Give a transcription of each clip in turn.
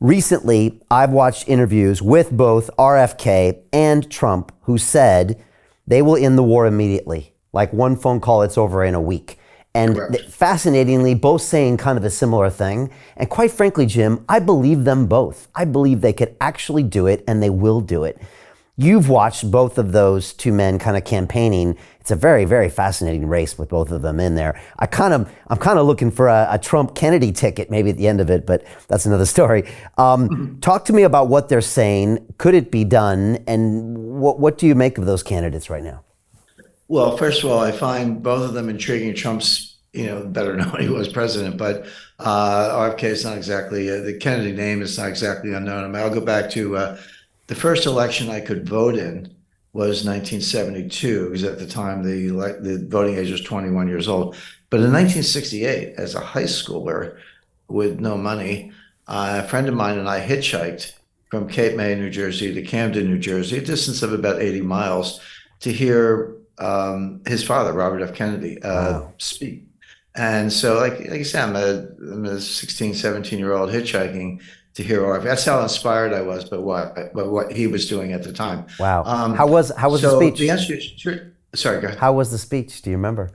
Recently, I've watched interviews with both RFK and Trump who said they will end the war immediately. Like one phone call, it's over in a week. And fascinatingly, both saying kind of a similar thing. And quite frankly, Jim, I believe them both. I believe they could actually do it, and they will do it. You've watched both of those two men kind of campaigning. It's a very, very fascinating race with both of them in there. I'm kind of looking for a Trump-Kennedy ticket maybe at the end of it, but that's another story. Talk to me about what they're saying. Could it be done? And what do you make of those candidates right now? Well, first of all, I find both of them intriguing. Trump's, better than when he was president, but RFK is not exactly, the Kennedy name is not exactly unknown. I mean, I'll go back to the first election I could vote in was 1972, because at the time the voting age was 21 years old. But in 1968, as a high schooler with no money, a friend of mine and I hitchhiked from Cape May, New Jersey to Camden, New Jersey, a distance of about 80 miles, to hear his father, Robert F. Kennedy, speak. And so, like I said, I'm a 16, 17-year-old hitchhiking to hear RFK. That's how inspired I was by what he was doing at the time. Wow. How was the speech? The answer is, sure. Sorry, go ahead. How was the speech? Do you remember?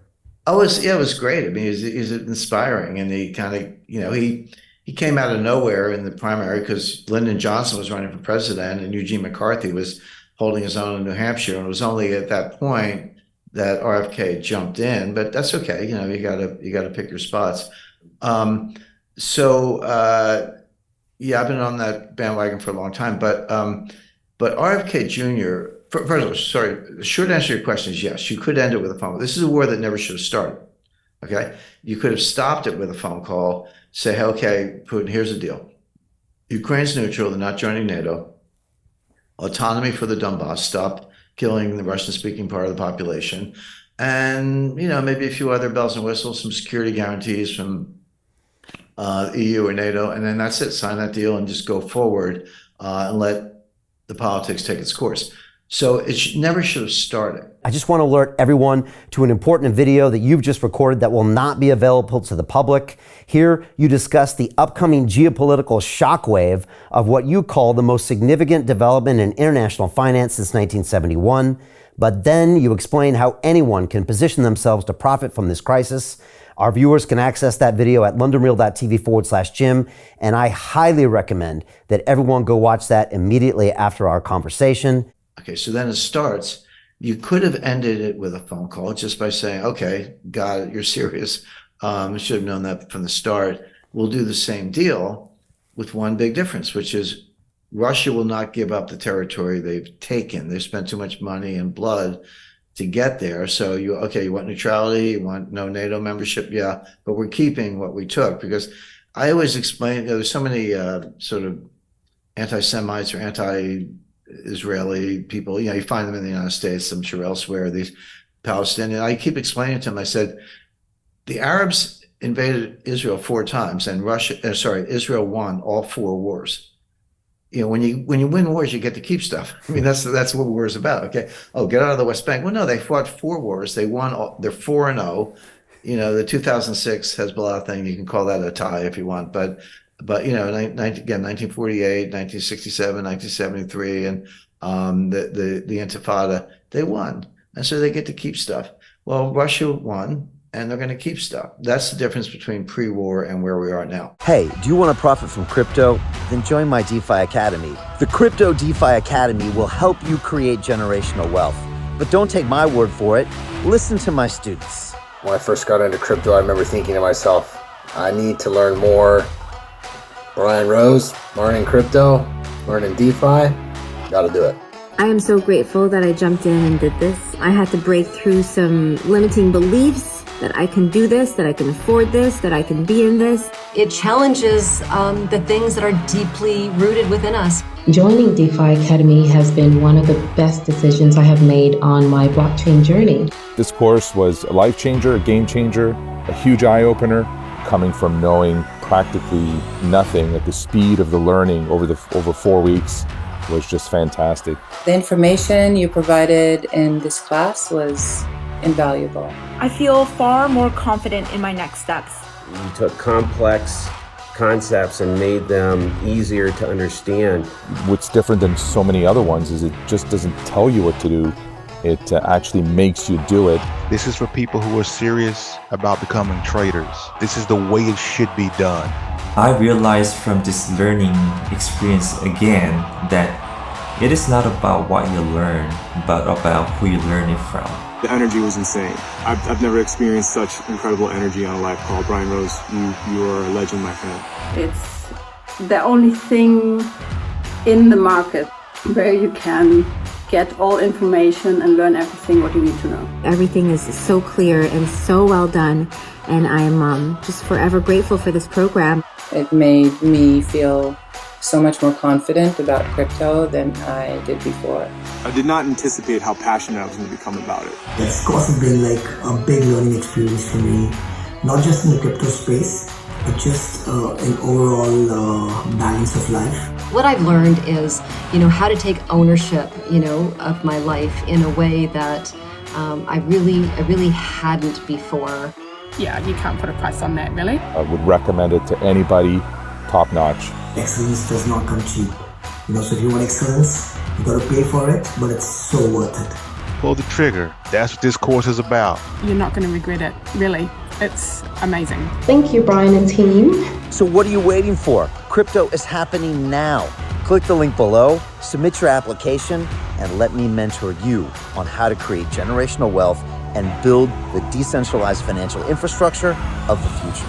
It was great. I mean, he's inspiring, and he kind of, he came out of nowhere in the primary because Lyndon Johnson was running for president and Eugene McCarthy was holding his own in New Hampshire, and it was only at that point that RFK jumped in. But that's okay. You gotta pick your spots. Yeah, I've been on that bandwagon for a long time, but RFK Jr., first of all, sorry, the short answer to your question is yes, you could end it with a phone call. This is a war that never should have started, okay? You could have stopped it with a phone call, say, hey, okay, Putin, here's the deal. Ukraine's neutral, they're not joining NATO. Autonomy for the Donbass, stop killing the Russian-speaking part of the population. And, maybe a few other bells and whistles, some security guarantees from EU or NATO, and then that's it. Sign that deal and just go forward and let the politics take its course. So it never should have started. I just want to alert everyone to an important video that you've just recorded that will not be available to the public. Here, you discuss the upcoming geopolitical shockwave of what you call the most significant development in international finance since 1971. But then you explain how anyone can position themselves to profit from this crisis. Our viewers can access that video at londonreal.tv/Jim, and I highly recommend that everyone go watch that immediately after our conversation. Okay, so then it starts. You could have ended it with a phone call just by saying, okay, got it, you're serious. Should have known that from the start. We'll do the same deal with one big difference, which is Russia will not give up the territory they've taken. They've spent too much money and blood to get there. So you want neutrality, you want no NATO membership, yeah, but we're keeping what we took. Because I always explain, there's so many sort of anti-Semites or anti-Israeli people, you find them in the United States, I'm sure elsewhere, these Palestinians. I keep explaining to them, I said, the Arabs invaded Israel 4 times and Israel won all 4 wars. When you win wars, you get to keep stuff. I mean, that's what war is about. Okay. Oh, get out of the West Bank. Well, no, they fought 4 wars. They won. They're 4-0. The 2006 Hezbollah thing, you can call that a tie if you want. But 1948, 1967, 1973, and the Intifada, they won, and so they get to keep stuff. Well, Russia won, and they're going to keep stuff. That's the difference between pre-war and where we are now. Hey, do you want to profit from crypto? Then join my DeFi Academy. The Crypto DeFi Academy will help you create generational wealth. But don't take my word for it. Listen to my students. When I first got into crypto, I remember thinking to myself, I need to learn more. Brian Rose, learning crypto, learning DeFi, got to do it. I am so grateful that I jumped in and did this. I had to break through some limiting beliefs that I can do this, that I can afford this, that I can be in this. It challenges the things that are deeply rooted within us. Joining DeFi Academy has been one of the best decisions I have made on my blockchain journey. This course was a life changer, a game changer, a huge eye-opener, coming from knowing practically nothing at the speed of the learning over 4 weeks was just fantastic. The information you provided in this class was invaluable. I feel far more confident in my next steps. You took complex concepts and made them easier to understand. What's different than so many other ones is it just doesn't tell you what to do. It actually makes you do it. This is for people who are serious about becoming traders. This is the way it should be done. I realized from this learning experience again that it is not about what you learn, but about who you learn it from. The energy was insane. I've never experienced such incredible energy on a live call. Brian Rose, you are a legend, my friend. It's the only thing in the market where you can get all information and learn everything what you need to know. Everything is so clear and so well done, and I'm just forever grateful for this program. It made me feel so much more confident about crypto than I did before. I did not anticipate how passionate I was going to become about it. It's of course been like a big learning experience for me, not just in the crypto space, but just an overall balance of life. What I've learned is, how to take ownership, of my life in a way that I really hadn't before. Yeah, you can't put a price on that, really. I would recommend it to anybody, top notch. Excellence does not come cheap. So if you want excellence, you got to pay for it, but it's so worth it. Pull the trigger. That's what this course is about. You're not going to regret it, really. It's amazing. Thank you, Brian and team. So what are you waiting for? Crypto is happening now. Click the link below, submit your application, and let me mentor you on how to create generational wealth and build the decentralized financial infrastructure of the future.